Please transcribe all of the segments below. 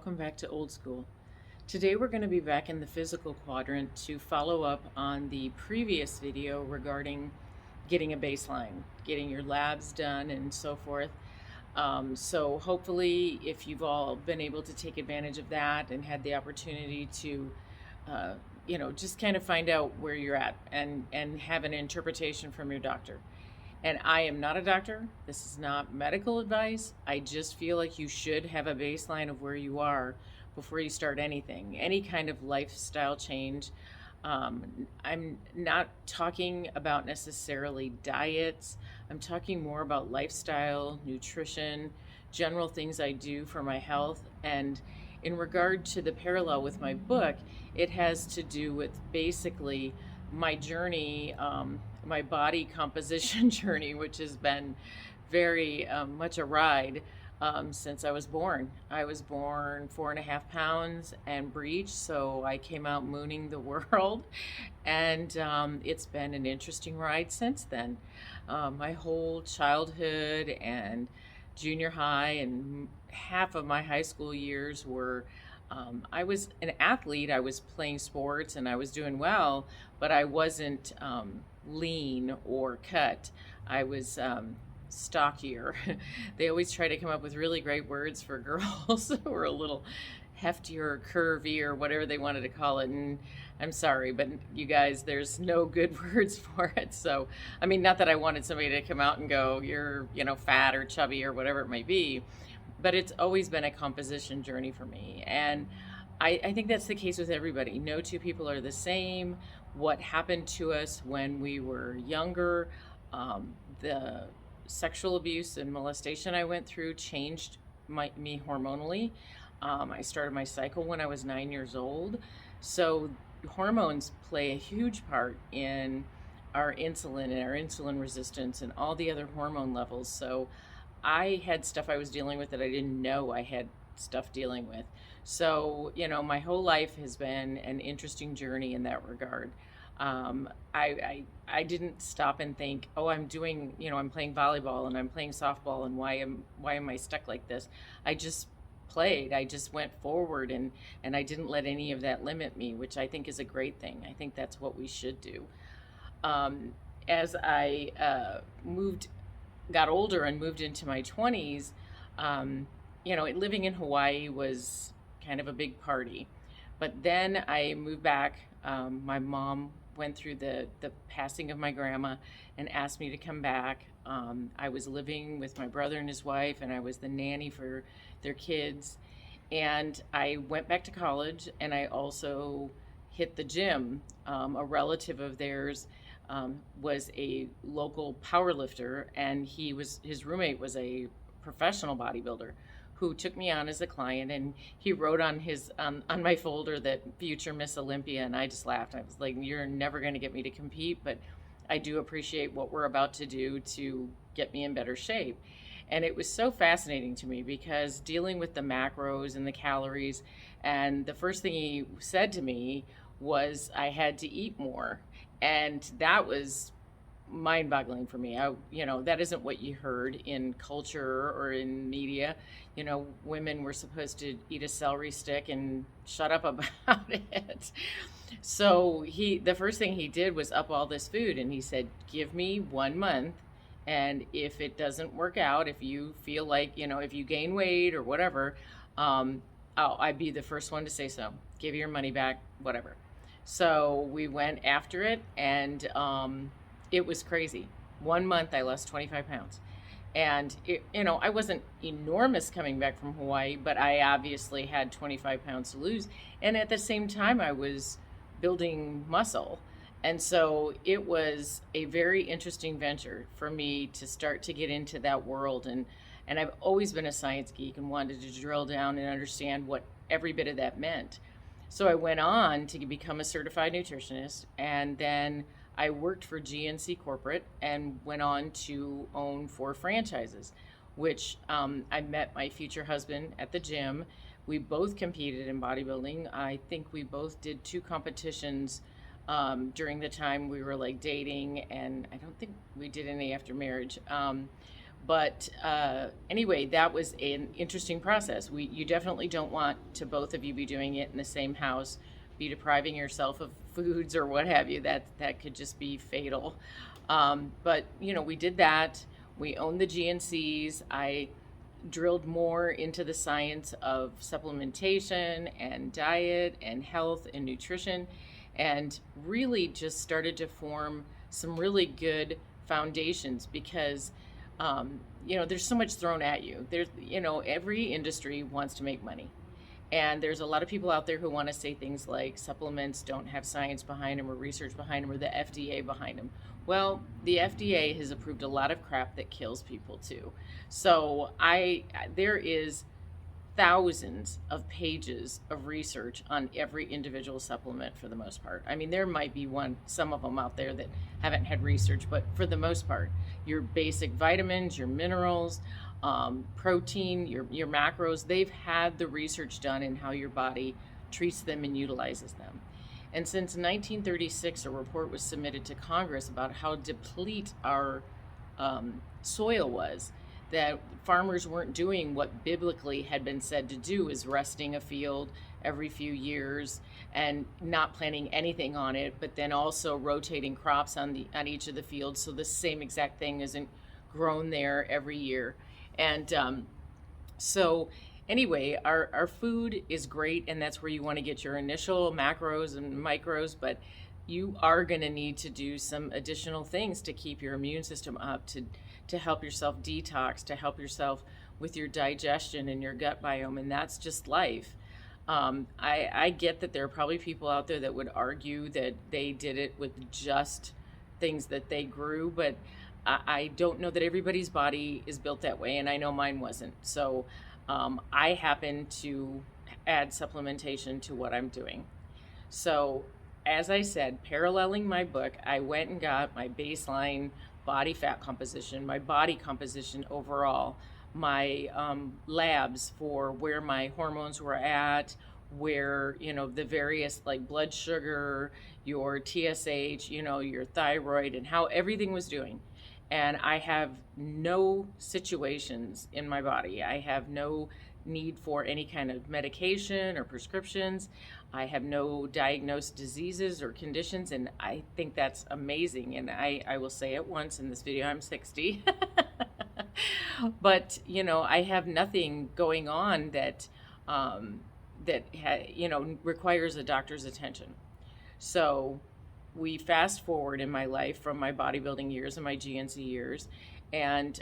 welcome back to Old School. Today we're going to be back in the physical quadrant to follow up on the previous video regarding getting a baseline, getting your labs done and so forth. So hopefully if you've all been able to take advantage of that and had the opportunity to, uh, just kind of find out where you're at and have an interpretation from your doctor. And I am not a doctor. This is not medical advice. I just feel like you should have a baseline of where you are before you start anything, any kind of lifestyle change. I'm not talking about necessarily diets. I'm talking more about lifestyle, nutrition, general things I do for my health. And in regard to the parallel with my book, it has to do with basically my journey, my body composition journey, which has been very much a ride since I was born. I was born 4.5 pounds and breech, so I came out mooning the world, and it's been an interesting ride since then. My whole childhood and junior high and half of my high school years were I was an athlete. I was playing sports and I was doing well, but I wasn't lean or cut. I was stockier. They always try to come up with really great words for girls who are a little heftier or curvy or whatever they wanted to call it. And I'm sorry, but you guys, there's no good words for it. So, I mean, not that I wanted somebody to come out and go, you're, fat or chubby or whatever it might be, but it's always been a composition journey for me. And I think that's the case with everybody. No two people are the same. What happened to us when we were younger, the sexual abuse and molestation I went through changed me hormonally. I started my cycle when I was 9 years old. So hormones play a huge part in our insulin and our insulin resistance and all the other hormone levels. So I had stuff I was dealing with that I didn't know I had stuff dealing with. So, my whole life has been an interesting journey in that regard. I didn't stop and think, oh, I'm doing, I'm playing volleyball and I'm playing softball, and why am I stuck like this? I just played. I just went forward, and I didn't let any of that limit me, which I think is a great thing. I think that's what we should do. As I got older and moved into my 20s, living in Hawaii was kind of a big party. But then I moved back. My mom went through the passing of my grandma and asked me to come back. I was living with my brother and his wife, and I was the nanny for their kids. And I went back to college, and I also hit the gym. A relative of theirs was a local power lifter, and his roommate was a professional bodybuilder who took me on as a client, and he wrote on his on my folder that future Miss Olympia, and I just laughed. I was like, you're never going to get me to compete, but I do appreciate what we're about to do to get me in better shape. And it was so fascinating to me because dealing with the macros and the calories, and the first thing he said to me was I had to eat more. And that was mind-boggling for me. That isn't what you heard in culture or in media. Women were supposed to eat a celery stick and shut up about it. So the first thing he did was up all this food, and he said, give me 1 month, and if it doesn't work out, if you feel like, if you gain weight or whatever, I'd be the first one to say so. Give your money back, whatever. So we went after it, and it was crazy. 1 month, I lost 25 pounds. And, I wasn't enormous coming back from Hawaii, but I obviously had 25 pounds to lose. And at the same time, I was building muscle. And so it was a very interesting venture for me to start to get into that world. And I've always been a science geek and wanted to drill down and understand what every bit of that meant. So I went on to become a certified nutritionist, and then I worked for GNC Corporate and went on to own 4 franchises, which I met my future husband at the gym. We both competed in bodybuilding. I think we both did 2 competitions during the time we were dating, and I don't think we did any after marriage. But anyway, that was an interesting process. You definitely don't want to both of you be doing it in the same house, be depriving yourself of foods or what have you. That could just be fatal. But we did that. We owned the GNCs. I drilled more into the science of supplementation and diet and health and nutrition, and really just started to form some really good foundations because there's so much thrown at you. Every industry wants to make money. And there's a lot of people out there who want to say things like supplements don't have science behind them or research behind them or the FDA behind them. Well, the FDA has approved a lot of crap that kills people too. So there is thousands of pages of research on every individual supplement for the most part. I mean, there might be some of them out there that haven't had research, but for the most part, your basic vitamins, your minerals, protein, your macros, they've had the research done in how your body treats them and utilizes them. And since 1936, a report was submitted to Congress about how deplete our soil was, that farmers weren't doing what biblically had been said to do, is resting a field every few years and not planting anything on it, but then also rotating crops on each of the fields so the same exact thing isn't grown there every year. And so anyway, our food is great, and that's where you want to get your initial macros and micros, but you are going to need to do some additional things to keep your immune system up, to help yourself detox, to help yourself with your digestion and your gut biome, and that's just life. I get that there are probably people out there that would argue that they did it with just things that they grew, but I don't know that everybody's body is built that way, and I know mine wasn't. So I happen to add supplementation to what I'm doing. So as I said, paralleling my book, I went and got my baseline body fat composition, my body composition overall, my labs for where my hormones were at, where, the various like blood sugar, your TSH, your thyroid, and how everything was doing. And I have no situations in my body. I have no need for any kind of medication or prescriptions. I have no diagnosed diseases or conditions, and I think that's amazing. And I will say it once in this video, I'm 60. But, I have nothing going on that requires a doctor's attention. So we fast forward in my life from my bodybuilding years and my GNC years, and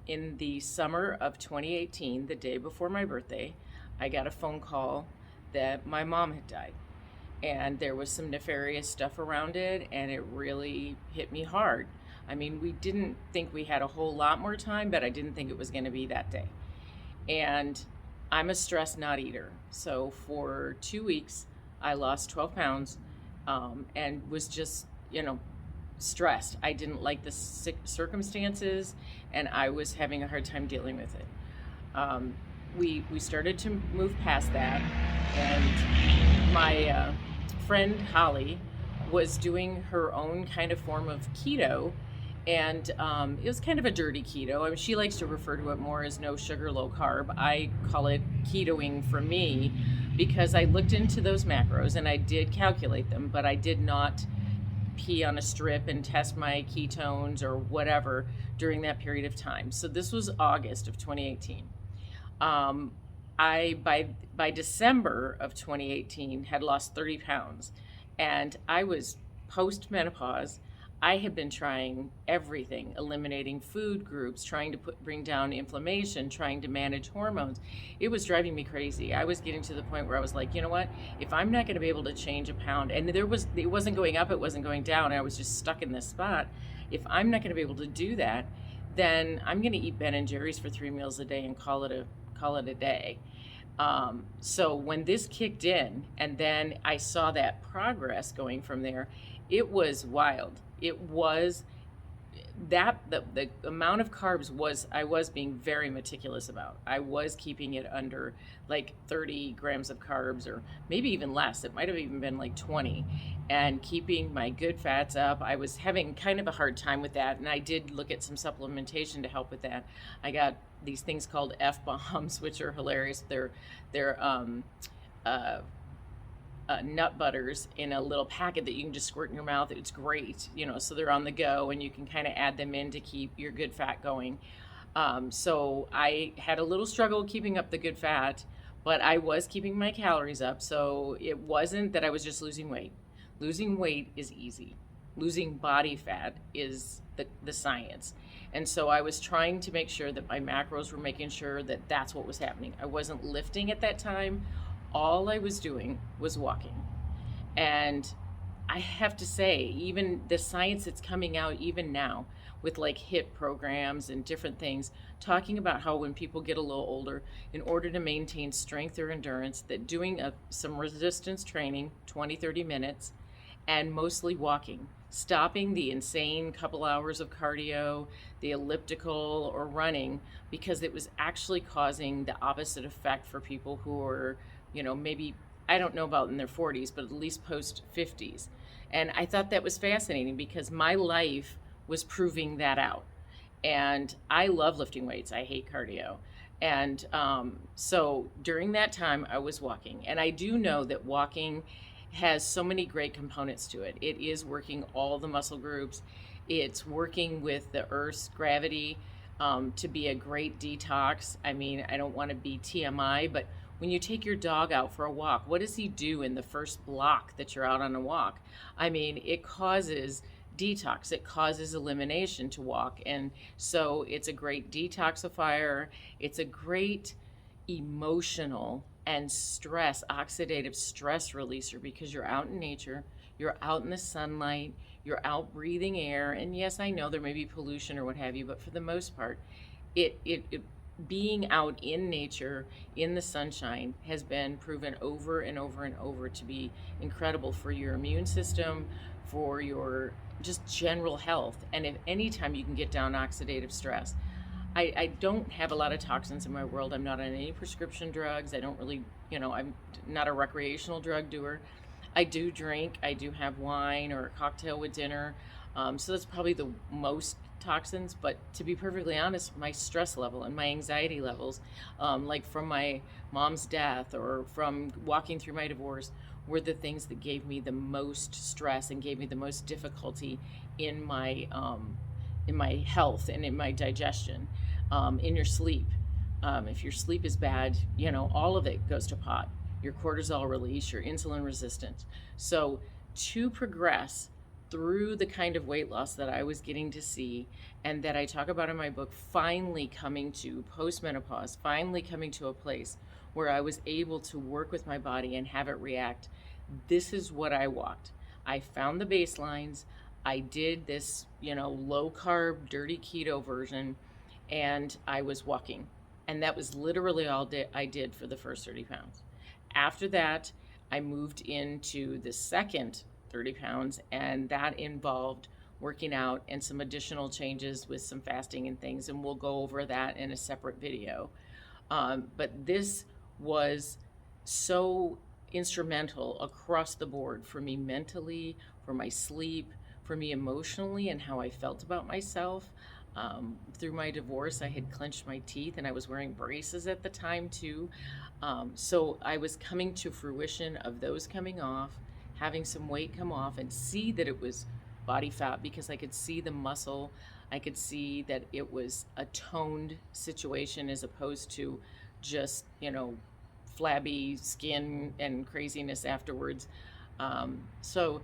in the summer of 2018, the day before my birthday, I got a phone call that my mom had died, and there was some nefarious stuff around it, and it really hit me hard. I mean, we didn't think we had a whole lot more time, but I didn't think it was going to be that day. And I'm a stress not eater, so for 2 weeks I lost 12 pounds and was just, stressed. I didn't like the circumstances, and I was having a hard time dealing with it. We started to move past that, and my friend Holly was doing her own kind of form of keto, and it was kind of a dirty keto. I mean, she likes to refer to it more as no sugar, low carb. I call it ketoing for me because I looked into those macros and I did calculate them, but I did not pee on a strip and test my ketones or whatever during that period of time. So this was August of 2018. I by December of 2018 had lost 30 pounds, and I was post-menopause. I had been trying everything, eliminating food groups, trying to bring down inflammation, trying to manage hormones. It was driving me crazy. I was getting to the point where I was like, you know what? If I'm not going to be able to change a pound, and it wasn't going up, it wasn't going down, I was just stuck in this spot. If I'm not going to be able to do that, then I'm going to eat Ben and Jerry's for 3 meals a day and call it a day. So when this kicked in, and then I saw that progress going from there, it was wild. It was that the amount of carbs was, I was being very meticulous about. I was keeping it under like 30 grams of carbs, or maybe even less. It might have even been like 20, and keeping my good fats up. I was having kind of a hard time with that, and I did look at some supplementation to help with that. I got these things called F bombs, which are hilarious. They're uh, nut butters in a little packet that you can just squirt in your mouth. It's great, so they're on the go, and you can kind of add them in to keep your good fat going. So I had a little struggle keeping up the good fat, but I was keeping my calories up. So it wasn't that I was just losing weight. Losing weight is easy. Losing body fat is the science. And so I was trying to make sure that my macros were making sure that that's what was happening. I wasn't lifting at that time. All I was doing was walking. And I have to say, even the science that's coming out even now with like HIIT programs and different things, talking about how when people get a little older, in order to maintain strength or endurance, that doing some resistance training, 20, 30 minutes, and mostly walking, stopping the insane couple hours of cardio, the elliptical or running, because it was actually causing the opposite effect for people who are, maybe, I don't know about in their 40s, but at least post 50s. And I thought that was fascinating because my life was proving that out. And I love lifting weights. I hate cardio. And so during that time, I was walking. And I do know that walking has so many great components to it. It is working all the muscle groups. It's working with the Earth's gravity to be a great detox. I mean, I don't want to be TMI, but when you take your dog out for a walk, what does he do in the first block that you're out on a walk? I mean, it causes detox. It causes elimination to walk. And so it's a great detoxifier. It's a great emotional and oxidative stress releaser, because you're out in nature, you're out in the sunlight, you're out breathing air. And yes, I know there may be pollution or what have you, but for the most part, it being out in nature in the sunshine has been proven over and over and over to be incredible for your immune system, for your just general health. And if anytime you can get down oxidative stress, I don't have a lot of toxins in my world. I'm not on any prescription drugs. I don't really, I'm not a recreational drug doer. I do drink. I do have wine or a cocktail with dinner. So that's probably the most toxins. But to be perfectly honest, my stress level and my anxiety levels, like from my mom's death or from walking through my divorce, were the things that gave me the most stress and gave me the most difficulty in my health and in my digestion, in your sleep. If your sleep is bad, all of it goes to pot. Your cortisol release, your insulin resistance. So to progress through the kind of weight loss that I was getting to see and that I talk about in my book, finally coming to postmenopause, finally coming to a place where I was able to work with my body and have it react, this is what I walked. I found the baselines. I did this, low carb, dirty keto version, and I was walking. And that was literally all I did for the first 30 pounds. After that, I moved into the second 30 pounds, and that involved working out and some additional changes with some fasting and things. And we'll go over that in a separate video. But this was so instrumental across the board for me mentally, for my sleep, for me emotionally, and how I felt about myself. Through my divorce, I had clenched my teeth and I was wearing braces at the time too. So I was coming to fruition of those coming off, having some weight come off, and see that it was body fat because I could see the muscle. I could see that it was a toned situation as opposed to just, flabby skin and craziness afterwards. So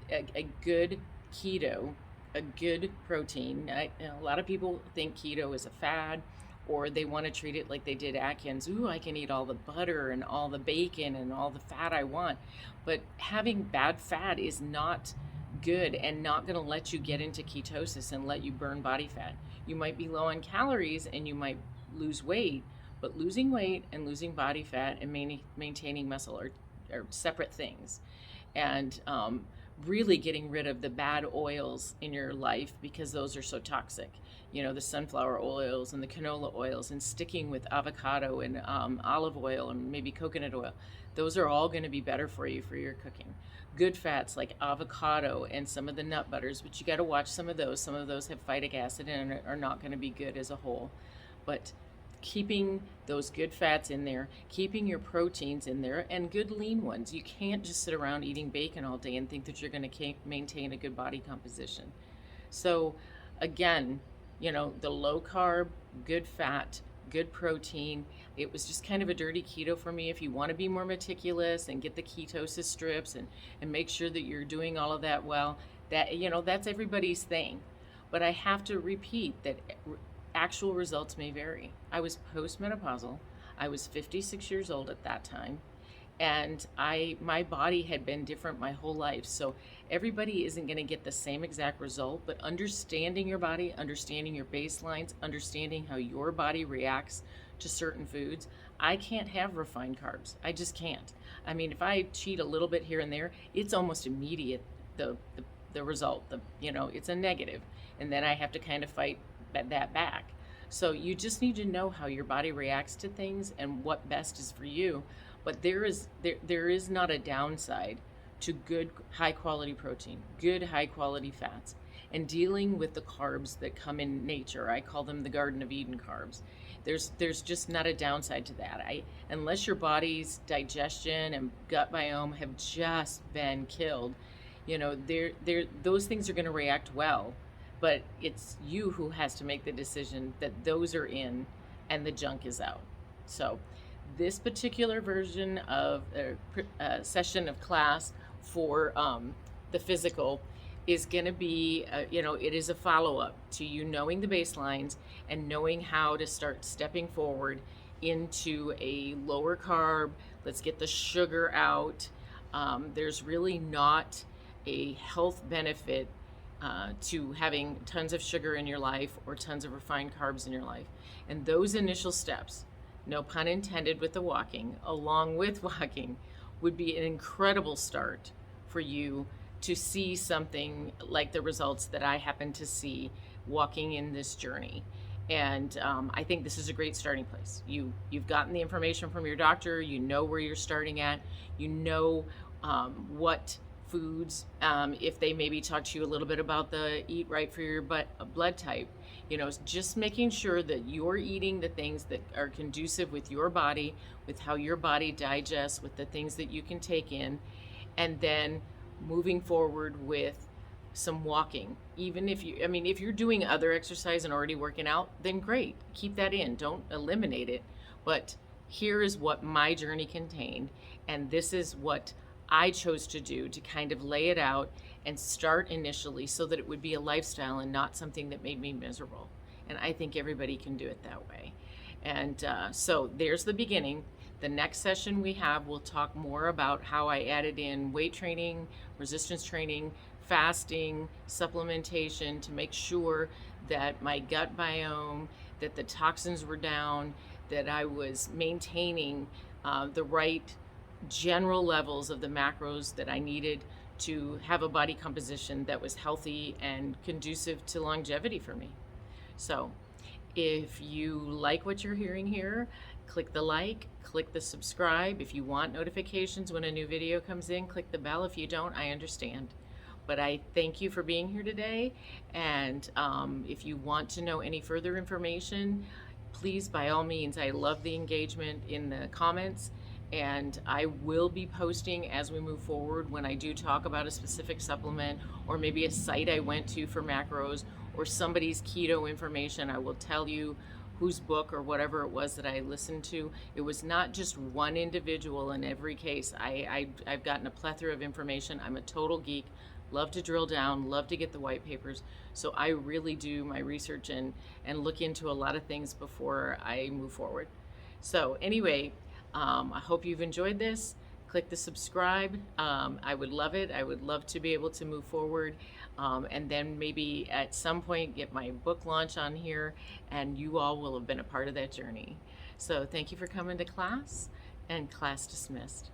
a good keto, a good protein. A lot of people think keto is a fad, or they want to treat it like they did Atkins. Ooh, I can eat all the butter and all the bacon and all the fat I want. But having bad fat is not good and not going to let you get into ketosis and let you burn body fat. You might be low on calories and you might lose weight, but losing weight and losing body fat and maintaining muscle are separate things. And really getting rid of the bad oils in your life because those are so toxic. You know, the sunflower oils and the canola oils, and sticking with avocado and olive oil and maybe coconut oil. Those are all going to be better for you for your cooking. Good fats like avocado and some of the nut butters, but you got to watch some of those. Some of those have phytic acid and are not going to be good as a whole. But keeping those good fats in there, keeping your proteins in there, and good lean ones. You can't just sit around eating bacon all day and think that you're going to maintain a good body composition. So, again, you know, the low carb, good fat, good protein. It was just kind of a dirty keto for me. If you want to be more meticulous and get the ketosis strips and make sure that you're doing all of that well, that, you know, that's everybody's thing. But I have to repeat that actual results may vary. I was postmenopausal. I was 56 years old at that time, and my body had been different my whole life. So everybody isn't going to get the same exact result, but understanding your body, understanding your baselines, understanding how your body reacts to certain foods. I can't have refined carbs. I just can't. I mean, if I cheat a little bit here and there, it's almost immediate, the result. You know, it's a negative, and then I have to kind of fight that back. So you just need to know how your body reacts to things and what best is for you. But there is not a downside to good high quality protein, good high quality fats, and dealing with the carbs that come in nature. I call them the Garden of Eden carbs. There's just not a downside to that. Unless your body's digestion and gut biome have just been killed, you know, those things are going to react well. But it's you who has to make the decision that those are in and the junk is out. So this particular version of a session of class for the physical is going to be, you know, it is a follow-up to you knowing the baselines and knowing how to start stepping forward into a lower carb. Let's get the sugar out. There's really not a health benefit to having tons of sugar in your life or tons of refined carbs in your life. And those initial steps, no pun intended with the walking, along with walking, would be an incredible start for you to see something like the results that I happen to see walking in this journey. And I think this is a great starting place. You've gotten the information from your doctor, you know where you're starting at, you know what foods, if they maybe talk to you a little bit about the eat right for your blood type, you know, just making sure that you're eating the things that are conducive with your body, with how your body digests, with the things that you can take in, and then moving forward with some walking. Even if if you're doing other exercise and already working out, then great, keep that in, don't eliminate it. But here is what my journey contained, and this is what I chose to do to kind of lay it out and start initially so that it would be a lifestyle and not something that made me miserable. And I think everybody can do it that way. And so there's the beginning. The next session we have, we'll talk more about how I added in weight training, resistance training, fasting, supplementation to make sure that my gut biome, that the toxins were down, that I was maintaining the right general levels of the macros that I needed to have a body composition that was healthy and conducive to longevity for me. So if you like what you're hearing here, click the like, click the subscribe. If you want notifications when a new video comes in, click the bell. If you don't, I understand. But I thank you for being here today. And if you want to know any further information, please, by all means, I love the engagement in the comments. And I will be posting as we move forward when I do talk about a specific supplement or maybe a site I went to for macros or somebody's keto information. I will tell you whose book or whatever it was that I listened to. It was not just one individual in every case. I've gotten a plethora of information. I'm a total geek, love to drill down, love to get the white papers. So I really do my research and look into a lot of things before I move forward. So anyway, I hope you've enjoyed this. Click the subscribe. I would love it. I would love to be able to move forward and then maybe at some point get my book launch on here, and you all will have been a part of that journey. So thank you for coming to class, and class dismissed.